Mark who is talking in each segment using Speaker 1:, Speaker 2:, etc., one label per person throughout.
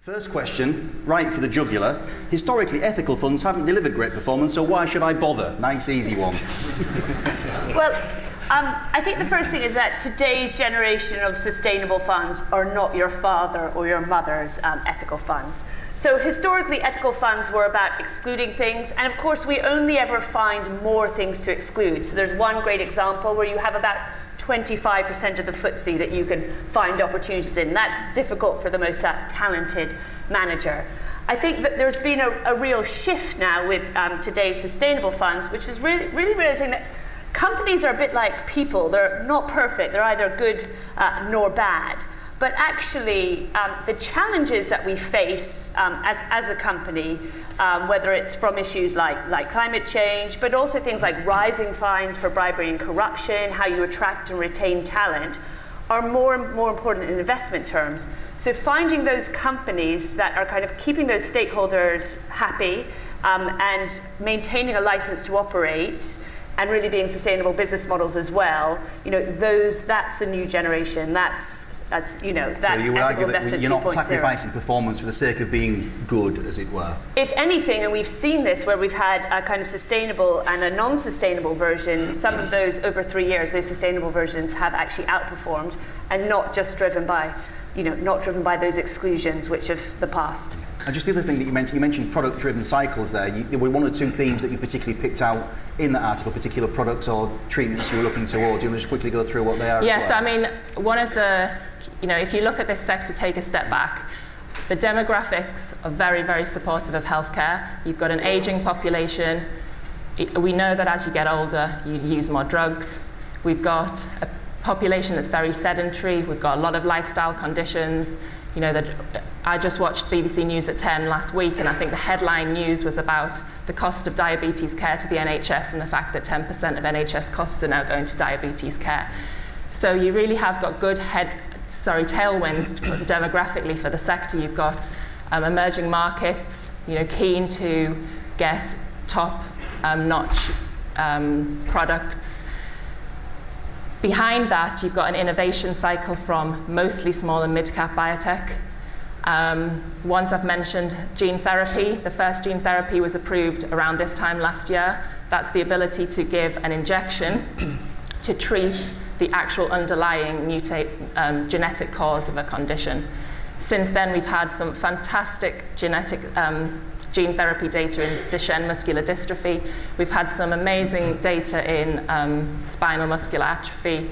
Speaker 1: First question, right for the jugular. Historically, ethical funds haven't delivered great performance, so why should I bother? Nice, easy one.
Speaker 2: Well, I think the first thing is that today's generation of sustainable funds are not your father or your mother's ethical funds. So historically, ethical funds were about excluding things, and of course, we only ever find more things to exclude. So there's one great example where you have about 25% of the FTSE that you can find opportunities in. That's difficult for the most talented manager. I think that there's been a real shift now with today's sustainable funds, which is really realizing that companies are a bit like people. They're not perfect. They're either good nor bad. But actually, the challenges that we face as a company, whether it's from issues like climate change, but also things like rising fines for bribery and corruption, how you attract and retain talent, are more and more important in investment terms. So finding those companies that are kind of keeping those stakeholders happy and maintaining a license to operate, and really being sustainable business models as well, that's the new generation. That's
Speaker 1: So you would argue that you're not sacrificing performance for the sake of being good, as it were?
Speaker 2: If anything, and we've seen this where we've had a kind of sustainable and a non-sustainable version, some of those over 3 years, those sustainable versions have actually outperformed, and not just driven by those exclusions which of the past.
Speaker 1: And just the other thing that you mentioned product-driven cycles there. There were one or two themes that you particularly picked out in that article, particular products or treatments you were looking towards. Do you want to just quickly go through what they are?
Speaker 3: Yes, I mean, one of the, if you look at this sector, take a step back, the demographics are very, very supportive of healthcare. You've got an aging population. We know that as you get older, you use more drugs. We've got a population that's very sedentary. We've got a lot of lifestyle conditions. That I just watched BBC News at 10 last week, and I think the headline news was about the cost of diabetes care to the NHS and the fact that 10% of NHS costs are now going to diabetes care. So you really have got good tailwinds demographically for the sector. You've got emerging markets, keen to get top-notch products. Behind that, you've got an innovation cycle from mostly small and mid-cap biotech. Ones I've mentioned, gene therapy. The first gene therapy was approved around this time last year. That's the ability to give an injection to treat the actual underlying genetic cause of a condition. Since then, we've had some fantastic genetic gene therapy data in Duchenne muscular dystrophy. We've had some amazing data in spinal muscular atrophy.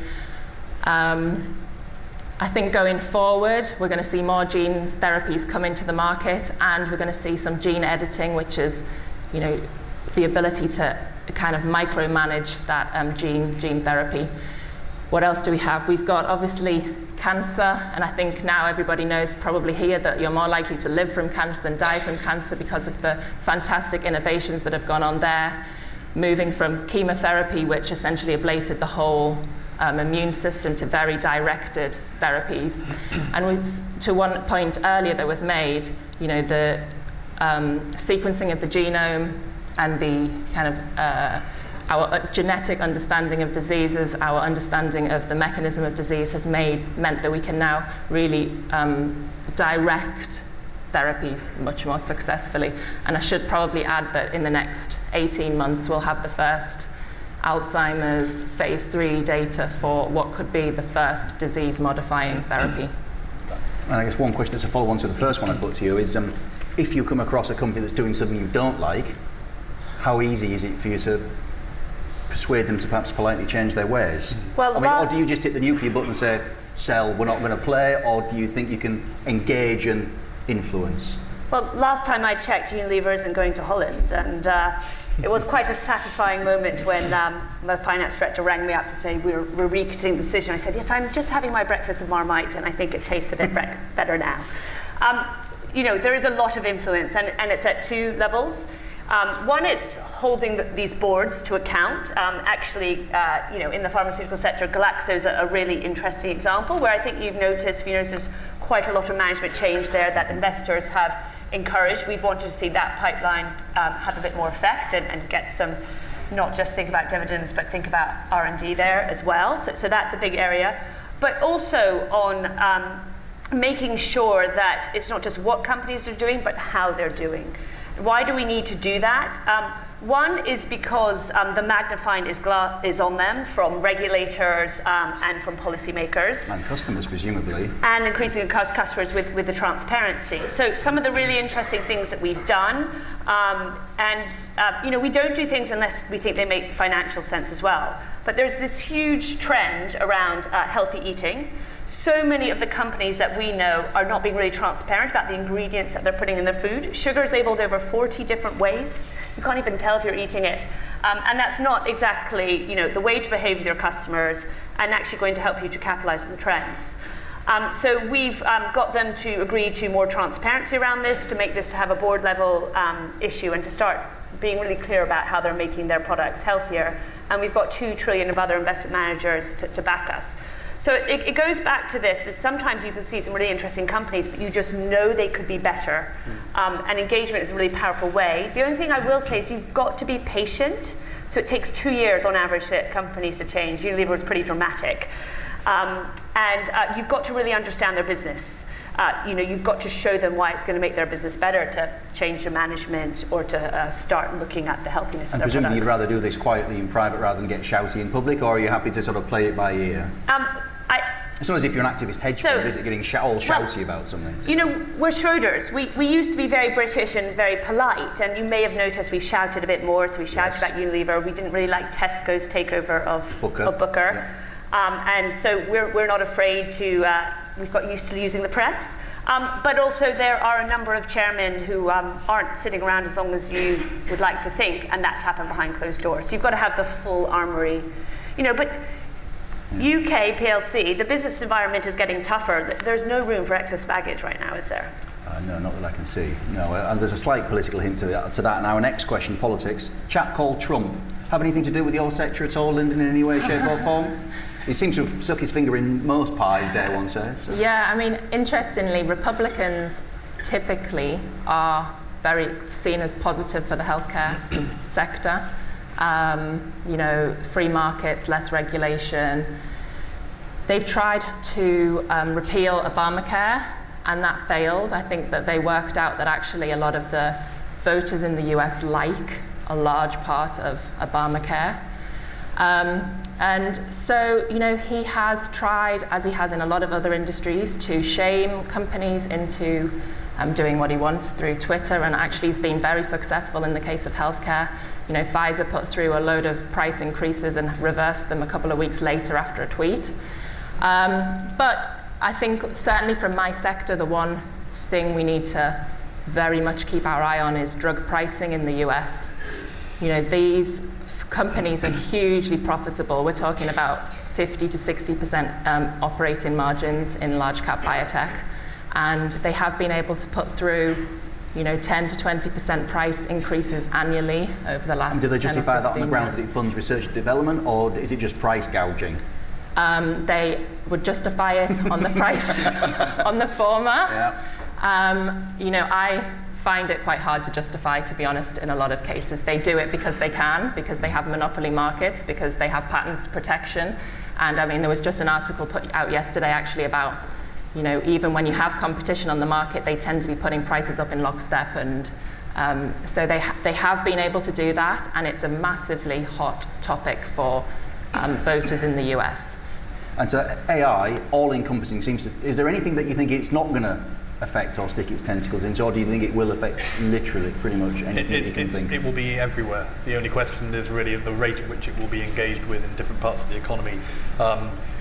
Speaker 3: I think going forward, we're going to see more gene therapies come into the market, and we're going to see some gene editing, which is, the ability to kind of micromanage that gene therapy. What else do we have? We've got obviously cancer, and I think now everybody knows probably here that you're more likely to live from cancer than die from cancer because of the fantastic innovations that have gone on there. Moving from chemotherapy, which essentially ablated the whole immune system, to very directed therapies. And to one point earlier that was made, the sequencing of the genome and the kind of our genetic understanding of diseases, our understanding of the mechanism of disease has meant that we can now really direct therapies much more successfully. And I should probably add that in the next 18 months, we'll have the first Alzheimer's phase 3 data for what could be the first disease-modifying therapy.
Speaker 1: And I guess one question that's a follow-on to the first one I put to you is, if you come across a company that's doing something you don't like, how easy is it for you to persuade them to perhaps politely change their ways?
Speaker 2: Well,
Speaker 1: or do you just hit the nuclear button and say, sell, we're not going to play, or do you think you can engage and influence?
Speaker 2: Well, last time I checked, Unilever isn't going to Holland, and it was quite a satisfying moment when the finance director rang me up to say we're reconsidering the decision. I said, yes, I'm just having my breakfast of Marmite, and I think it tastes a bit better now. There is a lot of influence, and it's at two levels. One, it's holding these boards to account. In the pharmaceutical sector, Glaxo is a really interesting example where I think you've noticed there's quite a lot of management change there that investors have encouraged. We've wanted to see that pipeline have a bit more effect and get some, not just think about dividends, but think about R&D there as well. So that's a big area. But also on making sure that it's not just what companies are doing, but how they're doing. Why do we need to do that? One is because the magnifying is on them from regulators and from policymakers.
Speaker 1: And customers, presumably.
Speaker 2: And increasingly customers with the transparency. So some of the really interesting things that we've done, we don't do things unless we think they make financial sense as well. But there's this huge trend around healthy eating. So many of the companies that we know are not being really transparent about the ingredients that they're putting in their food. Sugar is labeled over 40 different ways. You can't even tell if you're eating it. And that's not exactly, the way to behave with your customers and actually going to help you to capitalize on the trends. So we've got them to agree to more transparency around this, to make this have a board level issue and to start being really clear about how they're making their products healthier. And we've got 2 trillion of other investment managers to back us. So it goes back to this, is sometimes you can see some really interesting companies, but you just know they could be better. And engagement is a really powerful way. The only thing I will say is you've got to be patient. So it takes 2 years on average for companies to change. Unilever was pretty dramatic. And you've got to really understand their business. You've got to show them why it's going to make their business better, to change the management or to start looking at the healthiness of their products.
Speaker 1: And presumably you'd rather do this quietly in private rather than get shouty in public, or are you happy to sort of play it by ear? It's not as if you're an activist hedge fund, is it, getting all shouty about something?
Speaker 2: We're Schroders. We used to be very British and very polite, and you may have noticed we've shouted a bit more, so we shouted about Unilever. We didn't really like Tesco's takeover of Booker. Yeah. And so we're not afraid to, we've got used to using the press. But also there are a number of chairmen who aren't sitting around as long as you would like to think, and that's happened behind closed doors. So you've got to have the full armoury. But UK PLC, the business environment is getting tougher. There's no room for excess baggage right now, is there?
Speaker 1: No, not that I can see. No, and there's a slight political hint to that. And our next question, politics. Chap called Trump. Have anything to do with your sector at all, Lyndon, in any way, shape or form? He seems to have stuck his finger in most pies, dare one say. So.
Speaker 3: Yeah, interestingly, Republicans typically are very seen as positive for the healthcare sector. Free markets, less regulation. They've tried to repeal Obamacare, and that failed. I think that they worked out that actually a lot of the voters in the US like a large part of Obamacare. And so, he has tried, as he has in a lot of other industries, to shame companies into doing what he wants through Twitter, and actually he's been very successful in the case of healthcare. Pfizer put through a load of price increases and reversed them a couple of weeks later after a tweet. But I think certainly from my sector, the one thing we need to very much keep our eye on is drug pricing in the US. These companies are hugely profitable. We're talking about 50 to 60% operating margins in large cap biotech. And they have been able to put through 10 to 20% price increases annually over the last 10 or 15 years.
Speaker 1: And do they justify that on the grounds that it funds research and development, or is it just price gouging?
Speaker 3: They would justify it on the price, on the former.
Speaker 1: Yeah.
Speaker 3: I find it quite hard to justify, to be honest, in a lot of cases. They do it because they can, because they have monopoly markets, because they have patents protection. And there was just an article put out yesterday actually about, even when you have competition on the market, they tend to be putting prices up in lockstep. And so they have been able to do that, and it's a massively hot topic for voters in the US.
Speaker 1: And so AI, all-encompassing, is there anything that you think it's not going to affect or stick its tentacles into, or do you think it will affect literally pretty much anything that you can think?
Speaker 4: It will be everywhere. The only question is really the rate at which it will be engaged with in different parts of the economy.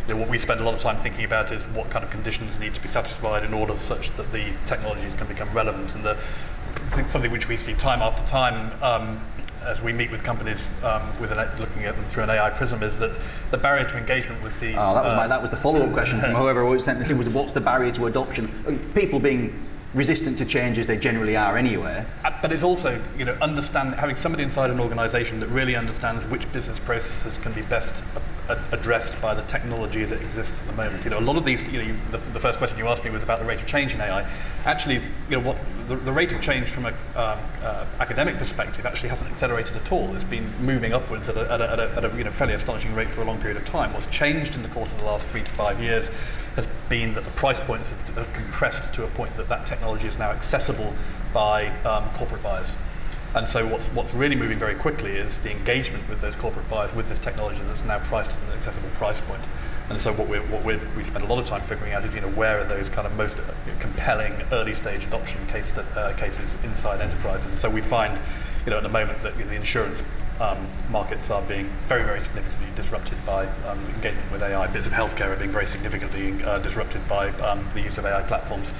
Speaker 4: What we spend a lot of time thinking about is what kind of conditions need to be satisfied in order such that the technologies can become relevant. And something which we see time after time as we meet with companies looking at them through an AI prism is that the barrier to engagement with these...
Speaker 1: that was the follow-up question from whoever always sent this in, was what's the barrier to adoption? People being resistant to change as they generally are anyway.
Speaker 4: But it's also, having somebody inside an organisation that really understands which business processes can be best addressed by the technology as it exists at the moment. A lot of these, the first question you asked me was about the rate of change in AI. Actually, what the rate of change from an academic perspective actually hasn't accelerated at all. It's been moving upwards at a fairly astonishing rate for a long period of time. What's changed in the course of the last 3 to 5 years has been that the price points have compressed to a point that technology is now accessible by corporate buyers. And so what's really moving very quickly is the engagement with those corporate buyers with this technology that's now priced at an accessible price point. And so we spend a lot of time figuring out is where are those kind of most compelling early stage adoption cases inside enterprises. And so we find at the moment that the insurance markets are being very, very significantly disrupted by engagement with AI. Bits of healthcare are being very significantly disrupted by the use of AI platforms,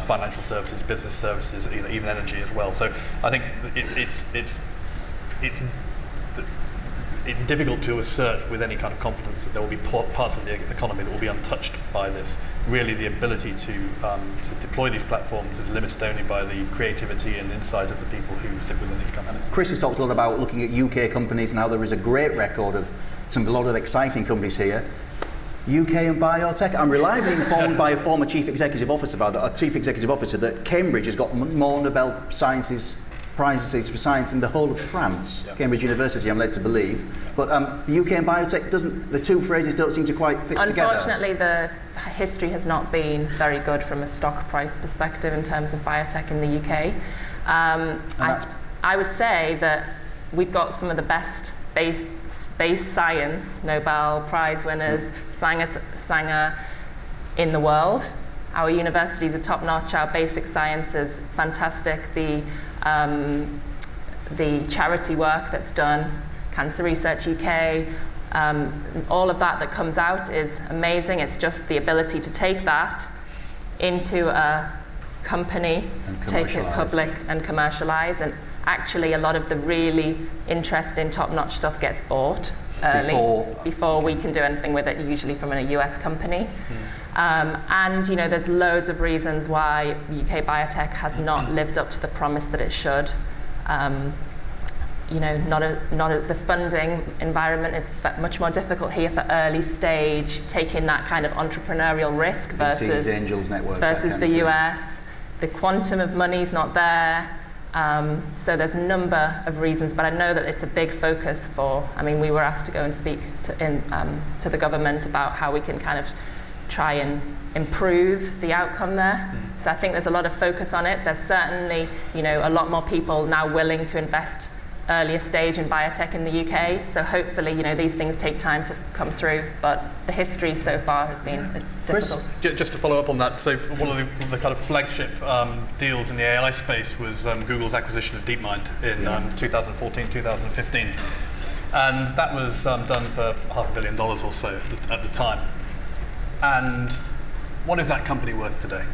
Speaker 4: financial services, business services, even energy as well. So I think it's difficult to assert with any kind of confidence that there will be parts of the economy that will be untouched by this. Really, the ability to deploy these platforms is limited only by the creativity and insight of the people who sit within these companies.
Speaker 1: Chris has talked a lot about looking at UK companies and how there is a great record of a lot of exciting companies here. UK and biotech. I'm reliably informed by a former chief executive officer that Cambridge has got more Nobel prizes for science in the whole of France. Yeah. Cambridge University, I'm led to believe. But the UK and biotech the two phrases don't seem to quite fit together.
Speaker 3: Unfortunately, the history has not been very good from a stock price perspective in terms of biotech in the UK. I would say that we've got some of the best space science Nobel Prize winners, Sanger in the world. Our universities are top-notch, our basic science is fantastic. The charity work that's done, Cancer Research UK, all of that comes out is amazing. It's just the ability to take that into a company, take it public and commercialize. And actually, a lot of the really interesting top-notch stuff gets bought early before we can do anything with it, usually from a US company. And there's loads of reasons why UK biotech has not lived up to the promise that it should. The funding environment is much more difficult here for early stage, taking that kind of entrepreneurial risk versus
Speaker 1: Angels Networks,
Speaker 3: versus the US. The quantum of money's not there. So there's a number of reasons, but I know that it's a big focus we were asked to go and speak to the government about how we can kind of try and improve the outcome there. So I think there's a lot of focus on it. There's certainly, a lot more people now willing to invest earlier stage in biotech in the UK. So hopefully, these things take time to come through, but the history so far has been difficult.
Speaker 4: Chris? Just to follow up on that, so one of the kind of flagship deals in the AI space was Google's acquisition of DeepMind in 2014, 2015. And that was done for $500 million or so at the time. And what is that company worth today?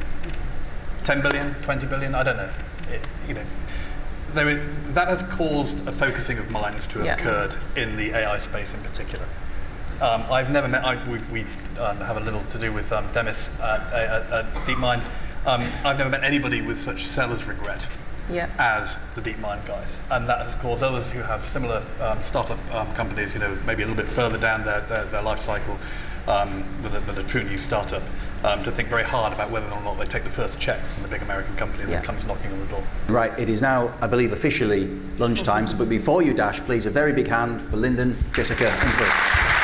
Speaker 4: 10 billion, 20 billion? I don't know. That has caused a focusing of minds to have occurred in the AI space in particular. I've never met, we have a little to do with Demis at DeepMind. I've never met anybody with such seller's regret as the DeepMind guys. And that has caused others who have similar startup companies, maybe a little bit further down their life cycle than a true new startup, to think very hard about whether or not they take the first check from the big American company that comes knocking on the door.
Speaker 1: Right, it is now, I believe, officially lunchtime, but before you dash, please, a very big hand for Lyndon, Jessica and Chris.